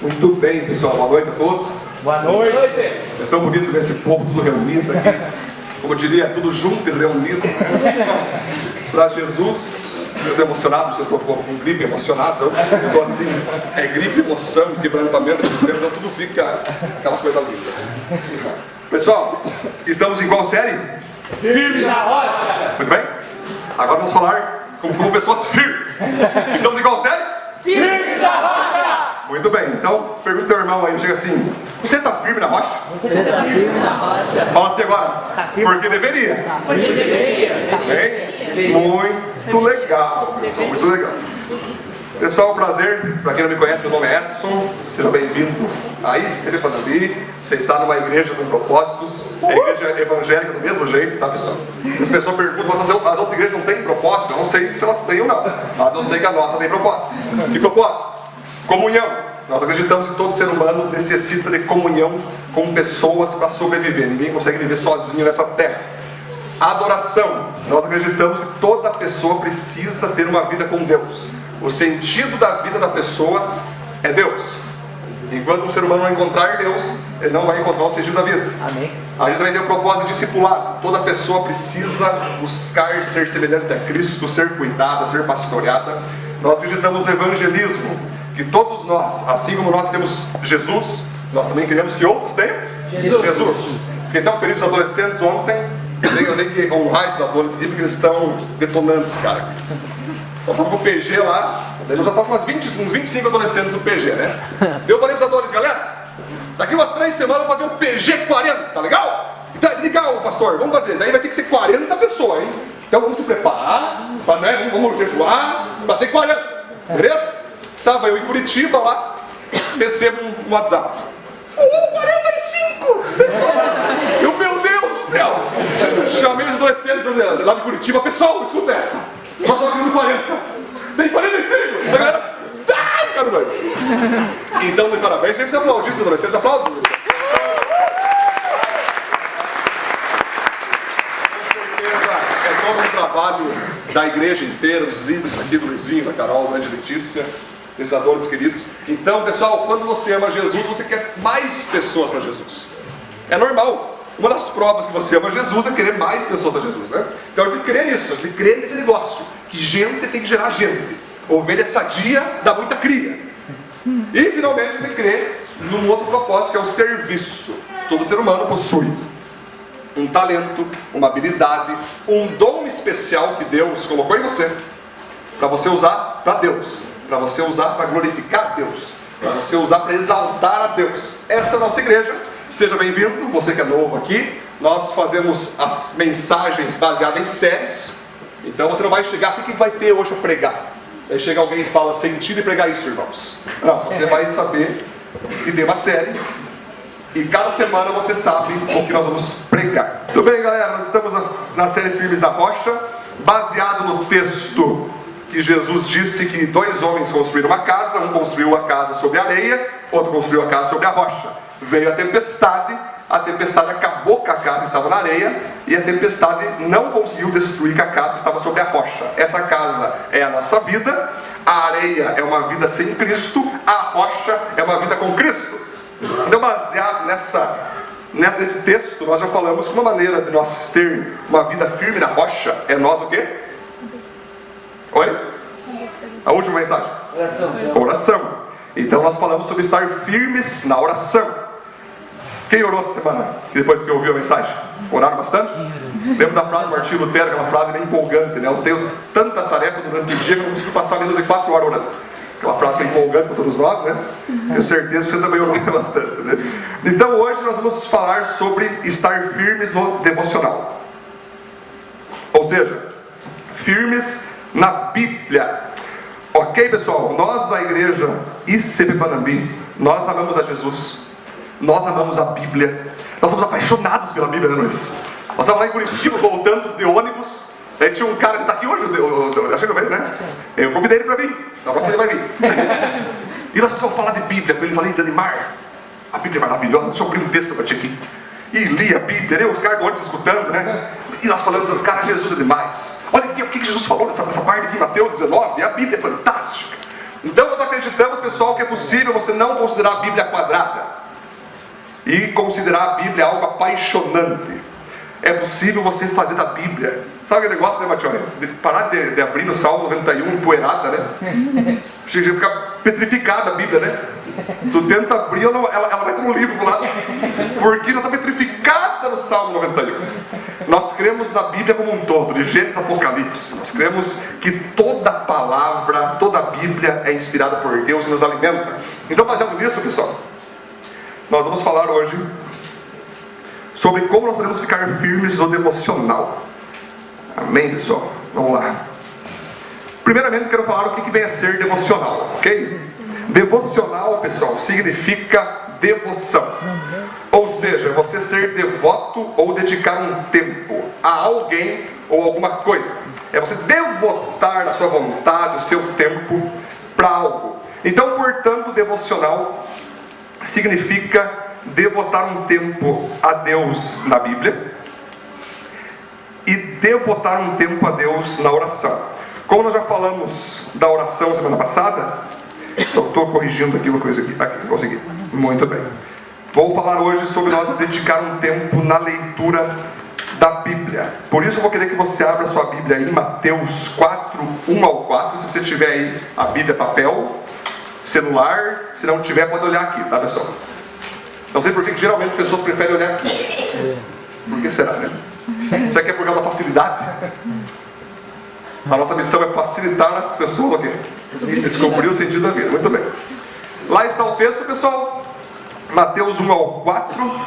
Muito bem, pessoal. Boa noite a todos. Boa noite. É tão bonito ver esse povo tudo reunido aqui. Como eu diria, tudo junto e reunido. Para Jesus, eu estou emocionado, eu estou com gripe emocionado. Eu estou assim, é gripe, emoção, quebrantamento, então tudo fica aquela coisa linda. Pessoal, estamos em qual série? Firme na rocha. Muito bem. Agora vamos falar como pessoas firmes. Estamos em qual série? Firme na rocha. Muito bem, então pergunta ao teu irmão aí, chega assim: você está firme na rocha? Você está firme na rocha? Fala assim agora, porque deveria. Porque deveria. Bem? Muito legal, pessoal, muito legal. Pessoal, prazer, para quem não me conhece, meu nome é Edson, seja bem-vindo a ICB Panambi. Você está numa igreja com propósitos, é igreja evangélica do mesmo jeito, tá, pessoal? Se as pessoas perguntam, mas as outras igrejas não têm propósito, eu não sei se elas têm ou não, mas eu sei que a nossa tem propósito. Que propósito? Comunhão. Nós acreditamos que todo ser humano necessita de comunhão com pessoas para sobreviver. Ninguém consegue viver sozinho nessa terra. Adoração. Nós acreditamos que toda pessoa precisa ter uma vida com Deus. O sentido da vida da pessoa é Deus. Enquanto um ser humano não encontrar Deus, ele não vai encontrar o sentido da vida. Amém. A gente também tem o propósito de discipulado. Toda pessoa precisa buscar ser semelhante a Cristo, ser cuidada, ser pastoreada. Nós acreditamos no evangelismo, que todos nós, assim como nós temos Jesus, nós também queremos que outros tenham Jesus. Fiquei tão feliz os adolescentes ontem. Eu tenho que honrar esses adolescentes aqui, porque eles estão detonantes, cara. Nós estávamos com o PG lá, daí nós já estávamos com uns 25 adolescentes no PG, né? Eu falei para os adolescentes, galera, daqui umas 3 semanas vamos fazer um PG 40, tá legal? Então, legal, pastor, vamos fazer. Daí vai ter que ser 40 pessoas, hein? Então vamos se preparar, né? Vamos jejuar, para ter 40, beleza? Estava eu em Curitiba lá, recebo um WhatsApp. 45 pessoas! Meu Deus do céu! Chamei os adolescentes lá de Curitiba, pessoal, escuta essa! Nós estamos aqui no 40. Tem 45! A galera. Fica no meio. Então, de parabéns. Nem precisa aplaudir os adolescentes. Aplausos, adolescentes. Com certeza é todo um trabalho da igreja inteira, dos líderes aqui, do Luizinho, da Carol, da Letícia, desses adolescentes queridos. Então, pessoal, quando você ama Jesus, você quer mais pessoas para Jesus. É normal. Uma das provas que você ama Jesus é querer mais pessoas para Jesus, né? Então a gente crê nisso, a gente crê nesse negócio, que gente tem que gerar gente. Ovelha sadia dá muita cria. E finalmente a gente crê num outro propósito, que é o serviço. Todo ser humano possui um talento, uma habilidade, um dom especial que Deus colocou em você, para você usar para Deus, para você usar para glorificar Deus, para você usar para exaltar a Deus. Essa é a nossa igreja. Seja bem-vindo, você que é novo aqui. Nós fazemos as mensagens baseadas em séries. Então você não vai chegar, o que vai ter hoje para pregar? Aí chega alguém e fala, sentido e pregar isso, irmãos. Não, você vai saber que tem uma série. E cada semana você sabe o que nós vamos pregar. Tudo bem, galera? Nós estamos na série Firmes na Rocha, baseado no texto que Jesus disse que 2 homens construíram uma casa. Um construiu a casa sobre a areia, outro construiu a casa sobre a rocha. Veio a tempestade acabou com a casa que estava na areia, e a tempestade não conseguiu destruir que a casa que estava sobre a rocha. Essa casa é a nossa vida, a areia é uma vida sem Cristo, a rocha é uma vida com Cristo. Então, baseado nesse texto, nós já falamos que uma maneira de nós ter uma vida firme na rocha é nós o quê? Oi? A última mensagem? Oração. Então nós falamos sobre estar firmes na oração. Quem orou essa semana? Depois que ouviu a mensagem? Oraram bastante? Lembro da frase do Martinho Lutero, aquela frase bem empolgante, né? Eu tenho tanta tarefa durante o dia que eu não consigo passar menos de 4 horas orando. Aquela frase que é empolgante para todos nós, né? Tenho certeza que você também orou bastante, né? Então hoje nós vamos falar sobre estar firmes no devocional. Ou seja, firmes na Bíblia. Ok, pessoal? Nós da igreja ICB Panambi, nós amamos a Jesus. Nós amamos a Bíblia. Nós somos apaixonados pela Bíblia, né, Luiz? Nós estávamos lá em Curitiba, voltando de ônibus. Aí tinha um cara que está aqui hoje, acho que não veio, né? Eu convidei ele para vir. Na próxima ele vai vir. E nós precisamos falar de Bíblia com ele. Falei, Danimar, a Bíblia é maravilhosa, deixa eu abrir um texto para ti aqui. E li a Bíblia, né? Os caras do ônibus escutando, né? E nós falando, cara, Jesus é demais. Olha o que Jesus falou nessa parte aqui, Mateus 19. A Bíblia é fantástica. Então nós acreditamos, pessoal, que é possível você não considerar a Bíblia quadrada e considerar a Bíblia algo apaixonante. É possível você fazer da Bíblia, sabe aquele negócio, né, Matione? De parar de abrir no Salmo 91 empoeirada, né? Chega a ficar petrificada a Bíblia, né? Tu tenta abrir, ela vai ter um livro pro lado, porque já está petrificada no Salmo 91. Nós cremos na Bíblia como um todo, de Gênesis a Apocalipse. Nós cremos que toda palavra, toda a Bíblia é inspirada por Deus e nos alimenta. Então, baseado nisso, pessoal, nós vamos falar hoje sobre como nós podemos ficar firmes no devocional. Amém, pessoal? Vamos lá. Primeiramente, eu quero falar o que vem a ser devocional, ok? Devocional, pessoal, significa devoção. Ou seja, você ser devoto ou dedicar um tempo a alguém ou alguma coisa. É você devotar a sua vontade, o seu tempo para algo. Então, portanto, devocional significa devotar um tempo a Deus na Bíblia e devotar um tempo a Deus na oração. Como nós já falamos da oração semana passada, só estou corrigindo aqui uma coisa aqui, consegui. Muito bem. Vou falar hoje sobre nós dedicar um tempo na leitura da Bíblia. Por isso eu vou querer que você abra sua Bíblia em Mateus 4, 1 ao 4. Se você tiver aí a Bíblia papel, celular, se não tiver pode olhar aqui, tá, pessoal? Não sei por que geralmente as pessoas preferem olhar aqui. Por que será, né? Será que é por causa da facilidade? A nossa missão é facilitar as pessoas o quê? Descobrir o sentido da vida. Muito bem. Lá está o texto, pessoal. Mateus 1 ao 4,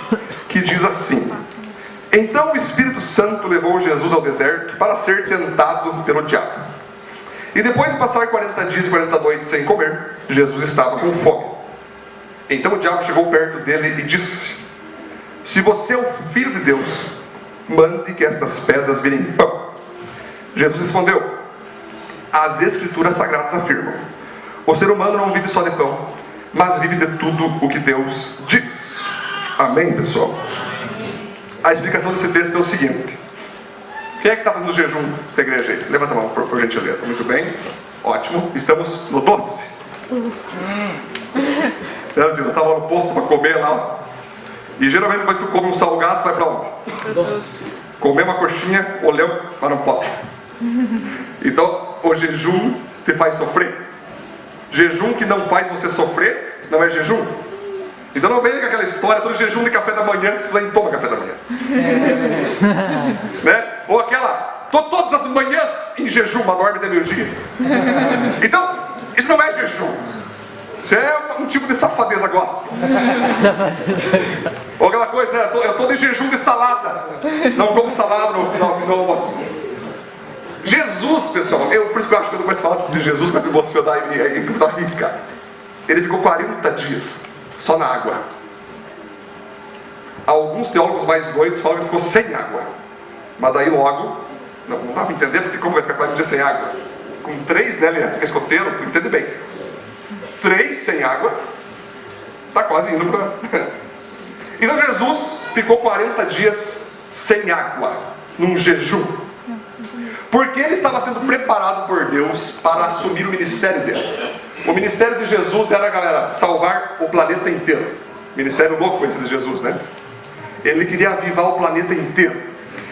que diz assim: Então o Espírito Santo levou Jesus ao deserto para ser tentado pelo diabo. E depois de passar 40 dias e 40 noites sem comer, Jesus estava com fome. Então o diabo chegou perto dele e disse: Se você é o Filho de Deus, mande que estas pedras virem pão. Jesus respondeu: As Escrituras Sagradas afirmam: O ser humano não vive só de pão, mas vive de tudo o que Deus diz. Amém, pessoal? A explicação desse texto é o seguinte: quem é que está fazendo jejum da igreja aí? Levanta a mão, por gentileza. Muito bem, ótimo. Estamos no doce. Nós estávamos no posto para comer lá. E geralmente depois que tu come um salgado, vai para onde? Comer uma coxinha, olhão, mas não pode. Então o jejum te faz sofrer. Jejum que não faz você sofrer não é jejum. Então não venha com aquela história, todo jejum de café da manhã, que você nem toma café da manhã. Né? Ou aquela, todas as manhãs em jejum, uma norma de energia. Então, isso não é jejum. Isso é um tipo de safadeza gospel. Ou aquela coisa, né? Eu estou de jejum de salada. Não como salada no almoço. Jesus, pessoal, por isso que eu acho que eu não começo a falar de Jesus para se emocionar e começar a rir, cara. Ele ficou 40 dias só na água. Alguns teólogos mais doidos falam que ele ficou sem água. Mas daí logo, não dá para entender, porque como vai ficar 40 dias sem água? Com 3, né, Leandro? Escoteiro, tu entende bem. 3 sem água, está quase indo para... Então Jesus ficou 40 dias sem água, num jejum. Porque ele estava sendo preparado por Deus para assumir o ministério dele. O ministério de Jesus era, galera, salvar o planeta inteiro. Ministério louco esse de Jesus, né? Ele queria avivar o planeta inteiro.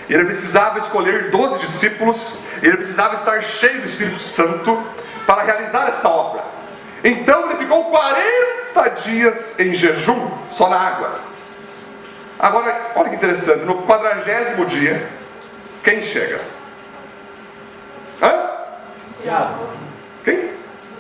Ele precisava escolher 12 discípulos. Ele precisava estar cheio do Espírito Santo para realizar essa obra. Então ele ficou 40 dias em jejum, só na água. Agora, olha que interessante, no 40º dia, quem chega? Hã? Diabo. Quem?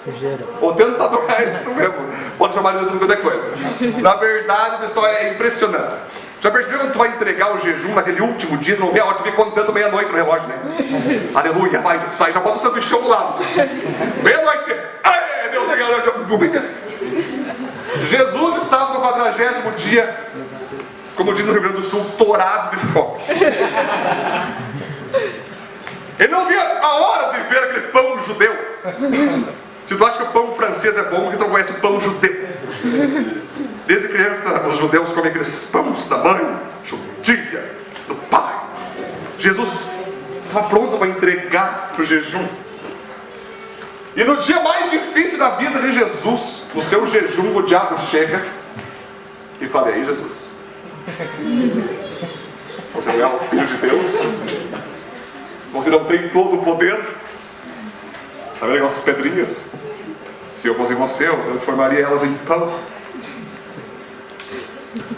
Sujeira. O tentador, é isso mesmo. Pode chamar de outra coisa. Na verdade, pessoal, é impressionante. Já percebeu quando tu vai entregar o jejum naquele último dia, não vê a hora, tu vê contando meia-noite no relógio, né? Aleluia, vai, tu sai, já bota o sanduíche do lado. Meia-noite. Ai, Deus obrigado. Jesus estava no 40º dia, como diz no Rio Grande do Sul, torado de fome. Ele não via a hora de ver aquele pão judeu. Se tu acha que o pão francês é bom, porque tu não conhece o pão judeu. Desde criança, os judeus comem aqueles pães da mãe, judia, do pai. Jesus estava pronto para entregar para o jejum. E no dia mais difícil da vida de Jesus, no seu jejum, o diabo chega e fala: e aí, Jesus? Você não é o Filho de Deus? Você não tem todo o poder? Sabe o negócio das pedrinhas? Se eu fosse você, eu transformaria elas em pão.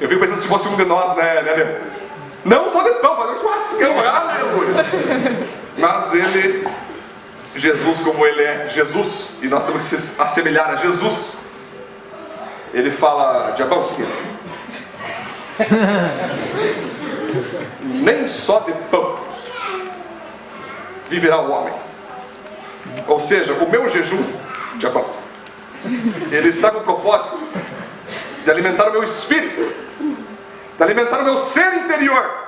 Eu fico pensando se fosse um de nós, né, Leandro? Não só de pão, fazer um churrascão, aleluia. Mas ele, Jesus, como ele é Jesus, e nós temos que se assemelhar a Jesus, ele fala: diabão, seguinte, nem só de pão viverá o homem. Ou seja, o meu jejum, diabão, ele está com o propósito de alimentar o meu espírito, de alimentar o meu ser interior.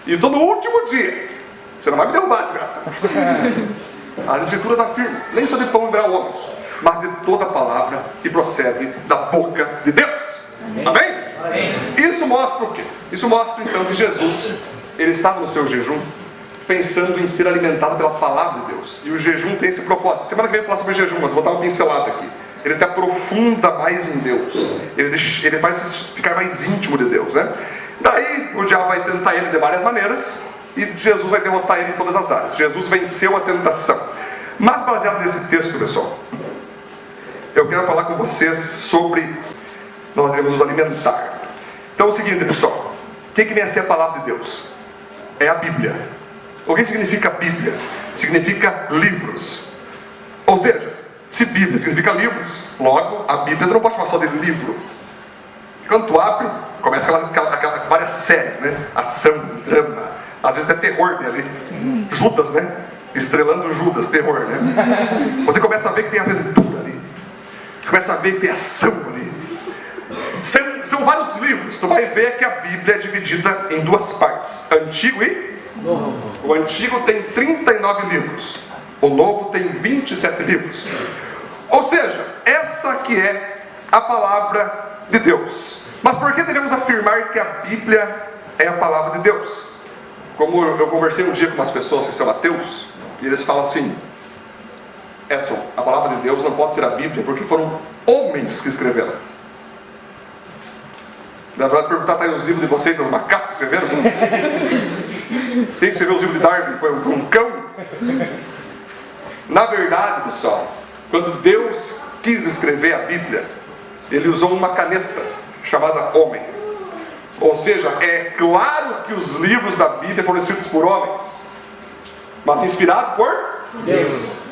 E todo último dia, você não vai me derrubar, desgraça. As escrituras afirmam: nem só de pão viverá o homem, mas de toda palavra que procede da boca de Deus. Amém? Amém? Isso mostra o quê? Isso mostra então que Jesus, ele estava no seu jejum pensando em ser alimentado pela palavra de Deus. E o jejum tem esse propósito. Semana que vem eu vou falar sobre jejum, mas vou dar uma pincelada aqui. Ele te aprofunda mais em Deus. Ele faz você ficar mais íntimo de Deus, né? Daí o diabo vai tentar ele de várias maneiras e Jesus vai derrotar ele em todas as áreas. Jesus venceu a tentação. Mas baseado nesse texto, pessoal, eu quero falar com vocês sobre nós devemos nos alimentar. Então é o seguinte, pessoal, o que vem a ser a palavra de Deus? É a Bíblia. O que significa Bíblia? Significa livros. Ou seja, se Bíblia significa livros, logo a Bíblia não pode chamar só de livro. Quando tu abre, começa aquelas várias séries, né? Ação, drama, às vezes até terror tem ali. Judas, né? Estrelando Judas, terror, né? Você começa a ver que tem aventura ali. Você começa a ver que tem ação ali. São vários livros. Tu vai ver que a Bíblia é dividida em duas partes: Antigo e Novo. O Antigo tem 39 livros. O Novo tem 27 livros. Ou seja, essa que é a palavra de Deus. Mas por que devemos afirmar que a Bíblia é a palavra de Deus? Como eu conversei um dia com umas pessoas que são ateus, e eles falam assim: Edson, a palavra de Deus não pode ser a Bíblia, porque foram homens que escreveram. Na verdade, perguntar para os livros de vocês, os macacos que escreveram? Quem escreveu os livros de Darwin foi um cão? Na verdade, pessoal, quando Deus quis escrever a Bíblia, Ele usou uma caneta chamada homem. Ou seja, é claro que os livros da Bíblia foram escritos por homens, mas inspirados por Deus.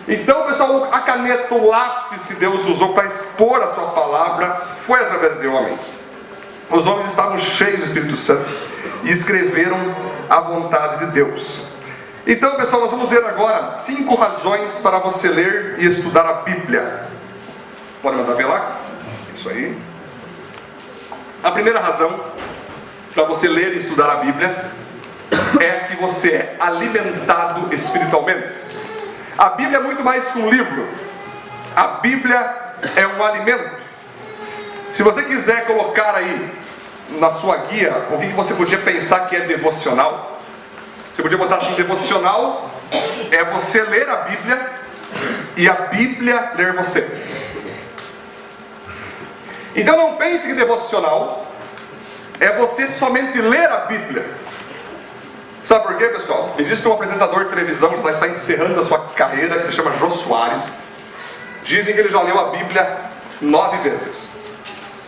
Então, pessoal, a caneta, o lápis que Deus usou para expor a sua palavra foi através de homens. Os homens estavam cheios do Espírito Santo e escreveram a vontade de Deus. Então, pessoal, nós vamos ver agora 5 razões para você ler e estudar a Bíblia. Pode mandar ver lá? Isso aí. A primeira razão para você ler e estudar a Bíblia é que você é alimentado espiritualmente. A Bíblia é muito mais que um livro. A Bíblia é um alimento. Se você quiser colocar aí na sua guia o que você podia pensar que é devocional, você podia botar assim: devocional é você ler a Bíblia e a Bíblia ler você. Então não pense que devocional é você somente ler a Bíblia. Sabe por quê, pessoal? Existe um apresentador de televisão que já está encerrando a sua carreira, que se chama Jô Soares. Dizem que ele já leu a Bíblia 9 vezes.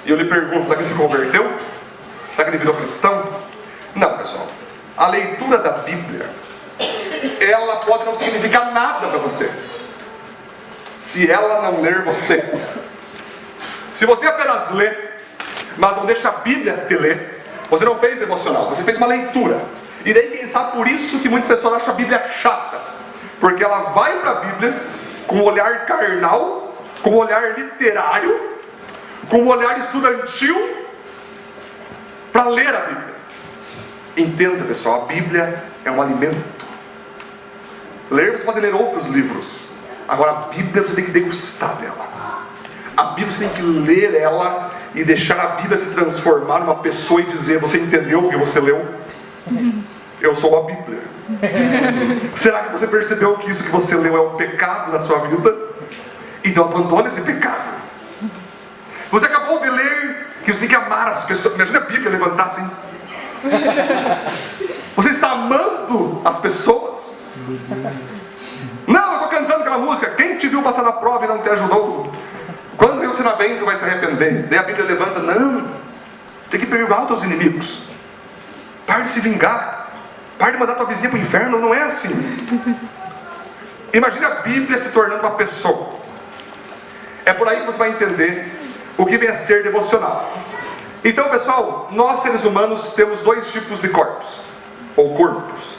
E eu lhe pergunto: será que ele se converteu? Será que ele virou cristão? Não, pessoal. A leitura da Bíblia, ela pode não significar nada para você, se ela não ler você. Se você apenas lê, mas não deixa a Bíblia te ler, você não fez devocional, você fez uma leitura. E daí, quem sabe, por isso que muitas pessoas acham a Bíblia chata, porque ela vai para a Bíblia com um olhar carnal, com um olhar literário, com um olhar estudantil, para ler a Bíblia. Entenda, pessoal, a Bíblia é um alimento. Ler, você pode ler outros livros. Agora, a Bíblia você tem que degustar dela. A Bíblia você tem que ler ela e deixar a Bíblia se transformar numa pessoa e dizer: você entendeu o que você leu? Eu sou a Bíblia. Será que você percebeu que isso que você leu é um pecado na sua vida? Então abandone esse pecado. Você acabou de ler que você tem que amar as pessoas. Imagina a Bíblia levantar assim. Você está amando as pessoas? Não, eu estou cantando aquela música. Quem te viu passar na prova e não te ajudou? Quando viu você na bênção vai se arrepender. Daí a Bíblia levanta, não. Tem que perdoar os teus inimigos. Pare de se vingar. Pare de mandar tua vizinha para o inferno. Não é assim. Imagine a Bíblia se tornando uma pessoa. É por aí que você vai entender o que vem a ser devocional. Então, pessoal, nós seres humanos temos dois tipos de corpos, ou corpos.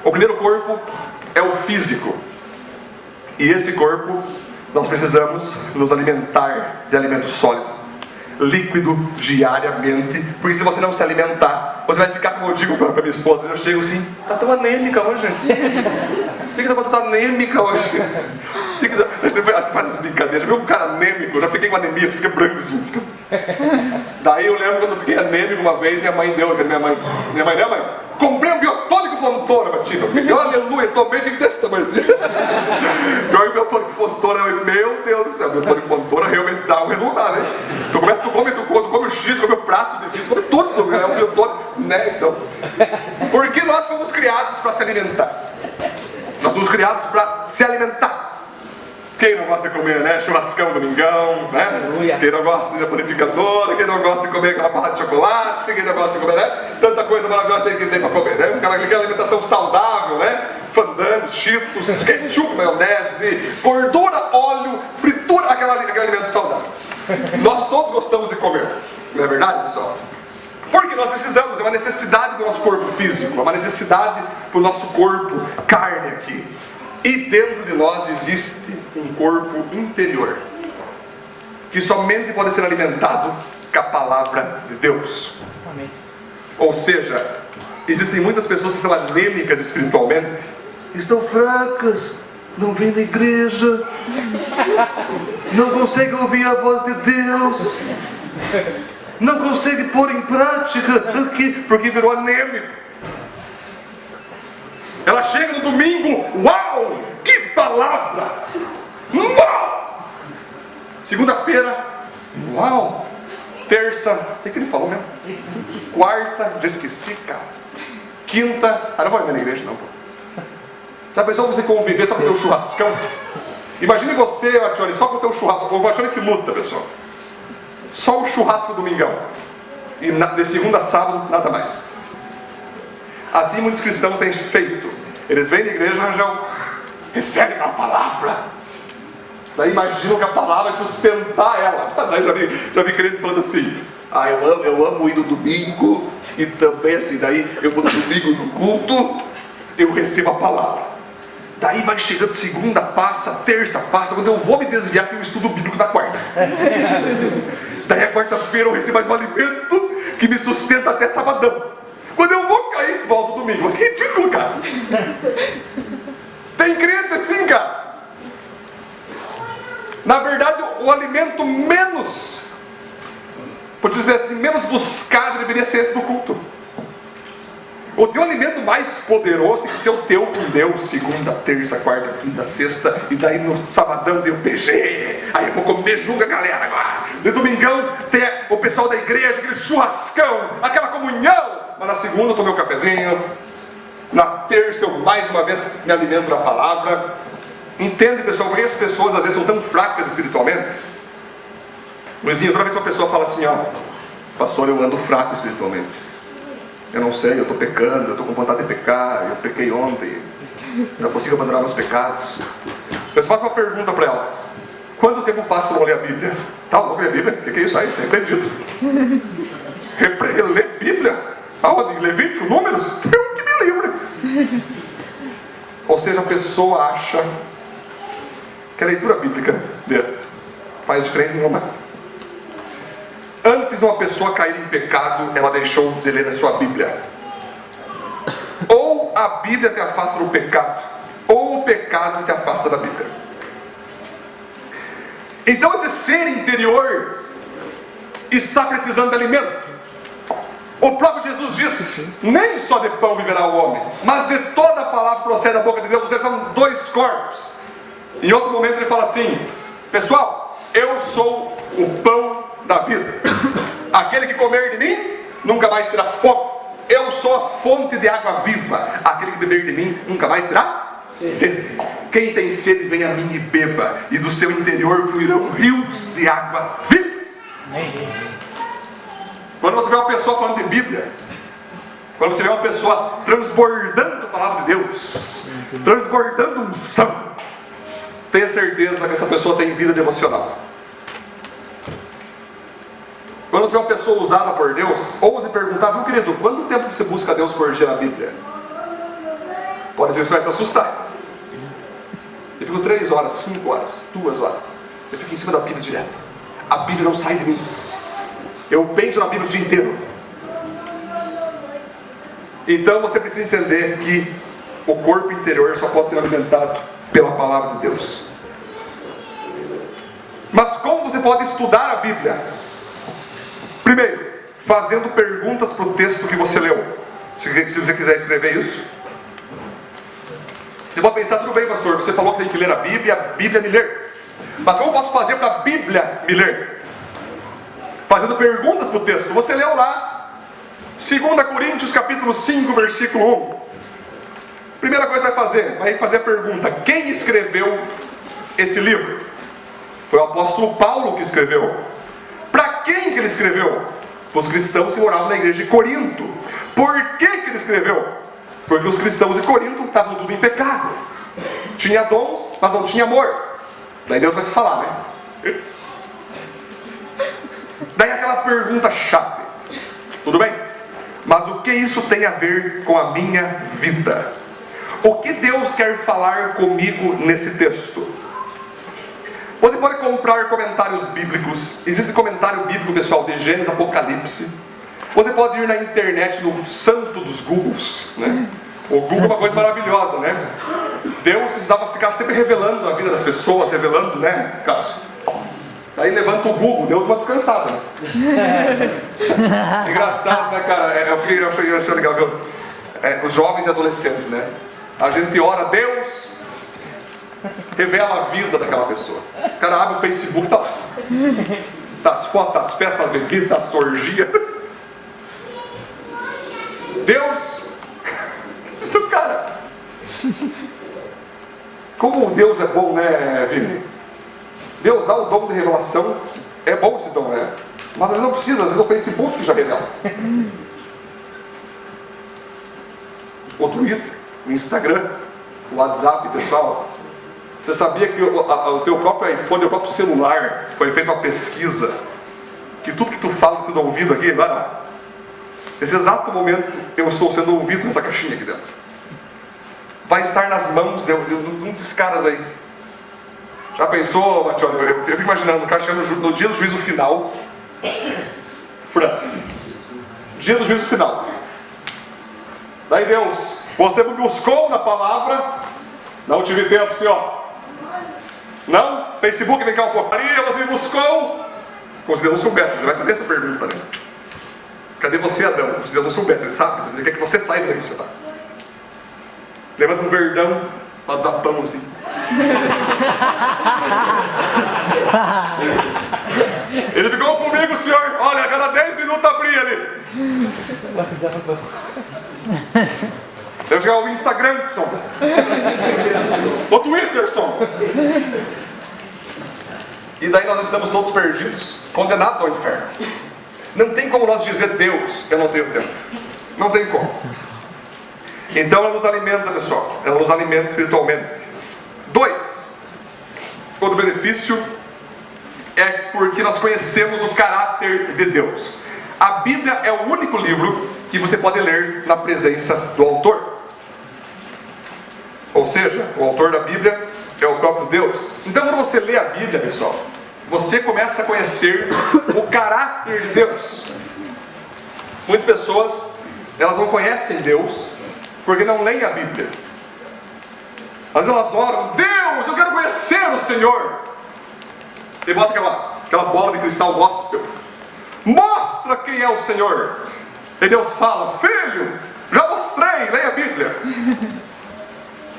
O primeiro corpo é o físico. E esse corpo, nós precisamos nos alimentar de alimento sólido, líquido, diariamente. Porque se você não se alimentar, você vai ficar, como eu digo para minha esposa, eu chego assim, tá tão anêmica hoje. Tem que estar anêmica hoje. A gente faz as brincadeiras. Já viu um cara anêmico? Eu já fiquei com anemia, tu fica branco assim. Daí eu lembro quando eu fiquei anêmico uma vez, minha mãe deu, minha mãe, comprei um biotônico Fontoura pra ti, meu filho. Aleluia, tomei, fico desse tamanho assim. Pior que o biotônico Fontoura, meu Deus do céu, o biotônico Fontoura realmente dá um resultado, né? Tu come o X, come o prato de vidro, come tudo, é um biotônico, né? Então, porque nós fomos criados para se alimentar. Nós fomos criados para se alimentar. Quem não gosta de comer, né? Churrascão, domingão, né? Quem não gosta de panificadora, quem não gosta de comer aquela barra de chocolate, quem não gosta de comer, né? Tanta coisa maravilhosa que tem para comer, né? Aquela alimentação saudável, né? Fandangos, cheetos, ketchup, maionese, gordura, óleo, fritura, aquele alimento saudável. Nós todos gostamos de comer, não é verdade, pessoal? Porque nós precisamos, é uma necessidade do nosso corpo físico, é uma necessidade para o nosso corpo, carne aqui. E dentro de nós existe um corpo interior, que somente pode ser alimentado com a palavra de Deus. Amém. Ou seja, existem muitas pessoas que são anêmicas espiritualmente, estão fracas, não vêm da igreja, não conseguem ouvir a voz de Deus, não conseguem pôr em prática porque virou anêmico. Ela chega no domingo, uau, que palavra! Uau! Segunda-feira, uau! Terça, o que ele falou mesmo? Quarta, já esqueci, cara. Quinta, não vou ir na igreja não, pô. Já pensou você conviver só com o teu churrascão? Imagine você, Matione, só com o teu churrasco. O Matione que luta, pessoal. Só o churrasco domingão. E de segunda a sábado, nada mais. Assim muitos cristãos têm feito. Eles vêm na igreja, Angel, recebem a palavra. Daí imaginam que a palavra vai sustentar ela. Daí já vi crente falando assim, eu amo ir no domingo, e também assim, daí eu vou no domingo no culto, eu recebo a palavra. Daí vai chegando segunda, passa, terça, passa, quando eu vou me desviar, eu estudo o bíblico na quarta. Daí a quarta-feira eu recebo mais um alimento que me sustenta até sabadão. Quando eu vou cair, volto domingo. Mas que ridículo, cara. Tem crente assim, cara. Na verdade, o alimento menos, por dizer assim, menos buscado deveria ser esse do culto. O teu alimento mais poderoso tem que ser o teu com Deus. Segunda, terça, quarta, quinta, sexta. E daí no sabadão tem o PG. Aí eu vou comer junto com a galera agora. No domingão tem o pessoal da igreja, aquele churrascão, aquela comunhão. Mas na segunda eu tomei um cafezinho. Na terça eu mais uma vez me alimento da palavra. Entende, pessoal? Porque as pessoas às vezes são tão fracas espiritualmente. Luizinho, toda vez que uma pessoa fala assim, ó, pastor, eu ando fraco espiritualmente. Eu não sei, eu estou pecando, eu estou com vontade de pecar, eu pequei ontem, não consigo abandonar meus pecados. Eu faço uma pergunta para ela: quanto tempo faz você não ler a Bíblia? Tá, vou ler a Bíblia? O que é isso aí? Repreendido. Ler Bíblia? Aonde? Levítico? Números? Eu que me livre. Ou seja, a pessoa acha que a leitura bíblica faz diferença nenhuma. Antes de uma pessoa cair em pecado, ela deixou de ler a sua Bíblia. Ou a Bíblia te afasta do pecado, ou o pecado te afasta da Bíblia. Então esse ser interior está precisando de alimento. O próprio Jesus disse: nem só de pão viverá o homem, mas de toda a palavra que procede da boca de Deus. Vocês são dois corpos. Em outro momento ele fala assim: pessoal, eu sou o pão da vida. Aquele que comer de mim nunca mais terá fome. Eu sou a fonte de água viva. Aquele que beber de mim nunca mais terá sede. Quem tem sede, vem a mim e beba, e do seu interior fluirão rios de água viva. Quando você vê uma pessoa falando de Bíblia, quando você vê uma pessoa transbordando a palavra de Deus, transbordando unção, tenha certeza que essa pessoa tem vida devocional. Quando você vê uma pessoa usada por Deus, ouse perguntar: viu, querido, quanto tempo você busca Deus por dia na Bíblia? Pode ser que você vai se assustar. Eu fico 3 horas, 5 horas, 2 horas. Eu fico em cima da Bíblia direto. A Bíblia não sai de mim. Eu penso na Bíblia o dia inteiro. Então você precisa entender que o corpo interior só pode ser alimentado pela palavra de Deus. Mas como você pode estudar a Bíblia? Primeiro, fazendo perguntas para o texto que você leu. Se você quiser escrever isso, você pode pensar: tudo bem, pastor, você falou que tem que ler a Bíblia me ler. Mas como eu posso fazer para a Bíblia me ler? Fazendo perguntas para o texto. Você leu lá 2 Coríntios capítulo 5, versículo 1. Primeira coisa que vai fazer a pergunta: quem escreveu esse livro? Foi o apóstolo Paulo que escreveu. Para quem que ele escreveu? Para os cristãos que moravam na igreja de Corinto. Por que ele escreveu? Porque os cristãos de Corinto estavam tudo em pecado. Tinha dons, mas não tinha amor. Daí Deus vai se falar, né? Daí aquela pergunta chave: tudo bem, mas o que isso tem a ver com a minha vida? O que Deus quer falar comigo nesse texto? Você pode comprar comentários bíblicos. Existe comentário bíblico, pessoal, de Gênesis, Apocalipse. Você pode ir na internet, no santo dos Googles, né? O Google é uma coisa maravilhosa, né? Deus precisava ficar sempre revelando a vida das pessoas, revelando, né, Cássio? Aí levanta o Google, Deus uma descansada, né? Engraçado, né, cara? Eu achei legal. Os jovens e adolescentes, né? A gente ora: Deus, revela a vida daquela pessoa. O cara abre o Facebook, tá lá. Das fotos, das festas, das bebidas, das orgias. Deus, do cara. Como Deus é bom, né, Vini? Deus dá o dom de revelação. É bom esse dom, né? Mas às vezes não precisa, às vezes o Facebook já revela. O Twitter, o Instagram, o WhatsApp, pessoal. Você sabia que o teu próprio iPhone, o próprio celular, foi feita uma pesquisa que tudo que tu fala está sendo ouvido aqui, vai lá. Nesse exato momento eu estou sendo ouvido nessa caixinha aqui dentro. Vai estar nas mãos de um desses caras aí. Já pensou, Matione? Eu fico imaginando o cara chegando no dia do juízo final. Fran, dia do juízo final. Daí Deus: você me buscou na palavra? Não tive tempo, senhor. Não? Facebook, vem cá um pouco. Maria, você me buscou? Como se Deus não soubesse. Você vai fazer essa pergunta, né? Cadê você, Adão? Como se Deus não soubesse, ele sabe, mas ele quer que você saiba daí que você está. Levanta um verdão, um zapão assim. Ele ficou comigo, senhor. Olha, a cada 10 minutos abria ali. Eu já o Instagram, o Twitter, e daí nós estamos todos perdidos, condenados ao inferno. Não tem como nós dizer: Deus, eu não tenho tempo. Não tem como. Então ela nos alimenta, pessoal. Ela nos alimenta espiritualmente. 2. Outro benefício é porque nós conhecemos o caráter de Deus. A Bíblia é o único livro que você pode ler na presença do autor. Ou seja, o autor da Bíblia é o próprio Deus. Então quando você lê a Bíblia, pessoal, você começa a conhecer o caráter de Deus. Muitas pessoas, elas não conhecem Deus porque não leem a Bíblia. Às vezes elas oram: Deus, eu quero conhecer o Senhor. E bota aquela bola de cristal gospel: mostra quem é o Senhor. E Deus fala: filho, já mostrei, leia a Bíblia.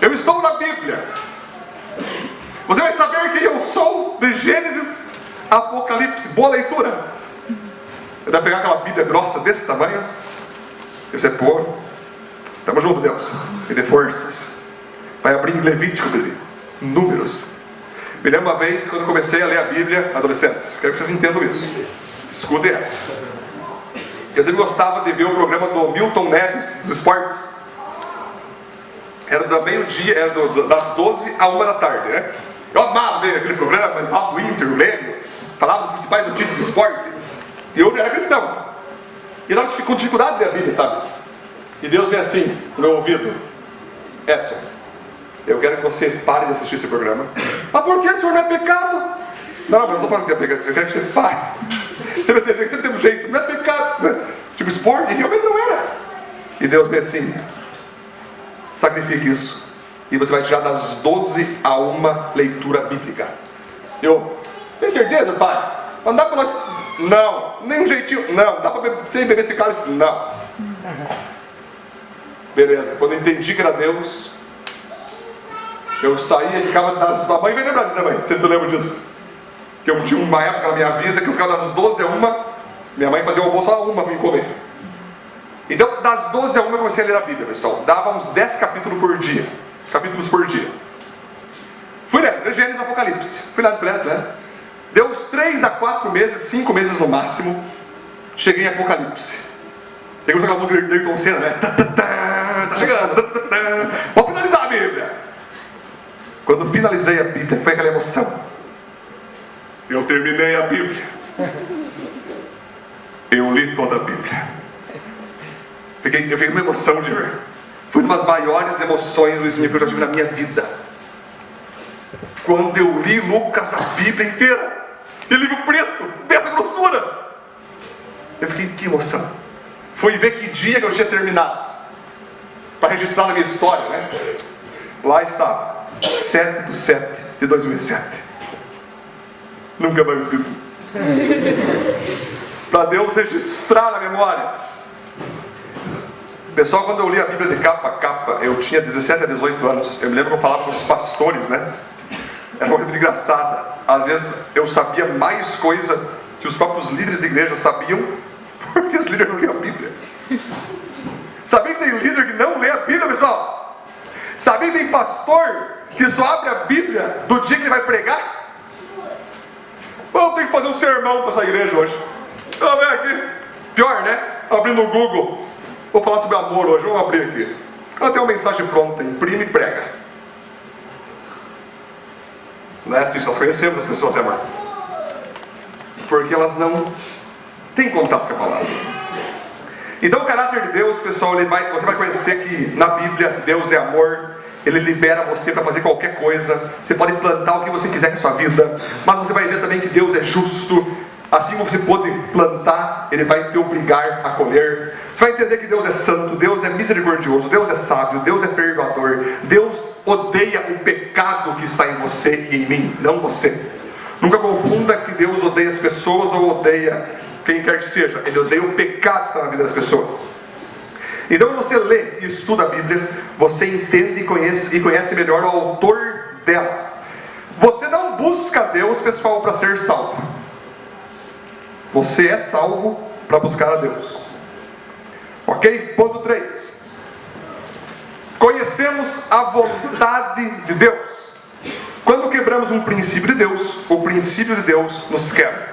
Eu estou na Bíblia. Você vai saber quem eu sou de Gênesis a Apocalipse. Boa leitura. Ele vai pegar aquela Bíblia grossa desse tamanho. E você, pô, tamo junto, Deus. Me dê forças. Vai abrir em Levítico, Bíblia, Números. Me lembro uma vez, quando eu comecei a ler a Bíblia, adolescentes, quero que vocês entendam isso. Escutem essa. Eu sempre gostava de ver o programa do Milton Neves, dos esportes. Era do meio-dia, era das 12 a 1 da tarde, né? Eu amava ver aquele programa, ele falava do Inter, do Grêmio, falava das principais notícias do esporte. E eu era cristão. E eu estava com dificuldade de ler a Bíblia, sabe? E Deus veio assim, no meu ouvido: Edson, eu quero que você pare de assistir esse programa. Mas por que, o senhor, não é pecado? Não, mas eu não estou falando que é pecado, eu quero que você pare. Você sempre tem um jeito, não é pecado, né? Tipo, esporte, realmente não era. E Deus veio assim: sacrifique isso, e você vai tirar das 12 a 1 leitura bíblica. Eu, tem certeza, pai? Não dá para nós... Não, nem um jeitinho. Não, dá para sem beber esse cálice? Não. Beleza, quando eu entendi que era Deus, eu saía e ficava das... A mãe vai lembrar disso, né, mãe? Vocês não lembram disso? Que eu tinha uma época na minha vida que eu ficava das 12 a 1, minha mãe fazia o almoço a 1 para me comer. Então, das 12 a 1 eu comecei a ler a Bíblia, pessoal. Dava uns 10 capítulos por dia. Fui lendo, Gênesis, Apocalipse. Fui lendo. Deu uns 3 a 4 meses, 5 meses no máximo. Cheguei em Apocalipse. Peguei aquela música de Ayrton Senna, né? Tá chegando. Vou finalizar a Bíblia. Quando finalizei a Bíblia, foi aquela emoção. Eu terminei a Bíblia. Eu li toda a Bíblia. Eu fiquei numa emoção de ver. Foi uma das maiores emoções, Luizinho, que eu já tive na minha vida. Quando eu li Lucas, a Bíblia inteira. Aquele livro preto, dessa grossura. Eu fiquei, que emoção. Fui ver que dia que eu tinha terminado, para registrar na minha história, né? Lá estava, 7/7/2007. Nunca mais esqueci. Para Deus registrar na memória. Pessoal, quando eu li a Bíblia de capa a capa, eu tinha 17 a 18 anos. Eu me lembro que eu falava com os pastores, né? Era uma coisa muito engraçada. Às vezes eu sabia mais coisa que os próprios líderes da igreja sabiam, porque os líderes não liam a Bíblia. Sabia que tem líder que não lê a Bíblia, pessoal? Sabia que tem pastor que só abre a Bíblia do dia que ele vai pregar? Vamos ter que fazer um sermão para essa igreja hoje. Vamos ver aqui. Pior, né? Abrindo o Google. Vou falar sobre amor hoje, vamos abrir aqui. Ela tem uma mensagem pronta, imprime e prega. Não é assim, nós conhecemos as pessoas, né, amor? Porque elas não têm contato com a palavra. Então o caráter de Deus, pessoal, você vai conhecer que na Bíblia Deus é amor. Ele libera você para fazer qualquer coisa. Você pode plantar o que você quiser com a sua vida, mas você vai ver também que Deus é justo. Assim como você pode plantar, Ele vai te obrigar a colher. Você vai entender que Deus é santo, Deus é misericordioso, Deus é sábio, Deus é perdoador. Deus odeia o pecado que está em você e em mim, não você. Nunca confunda que Deus odeia as pessoas ou odeia quem quer que seja. Ele odeia o pecado que está na vida das pessoas. Então quando você lê e estuda a Bíblia, você entende e conhece melhor o autor dela. Você não busca Deus, pessoal, para ser salvo. Você é salvo para buscar a Deus. Ok? Ponto 3. Conhecemos a vontade de Deus. Quando quebramos um princípio de Deus, o princípio de Deus nos quebra.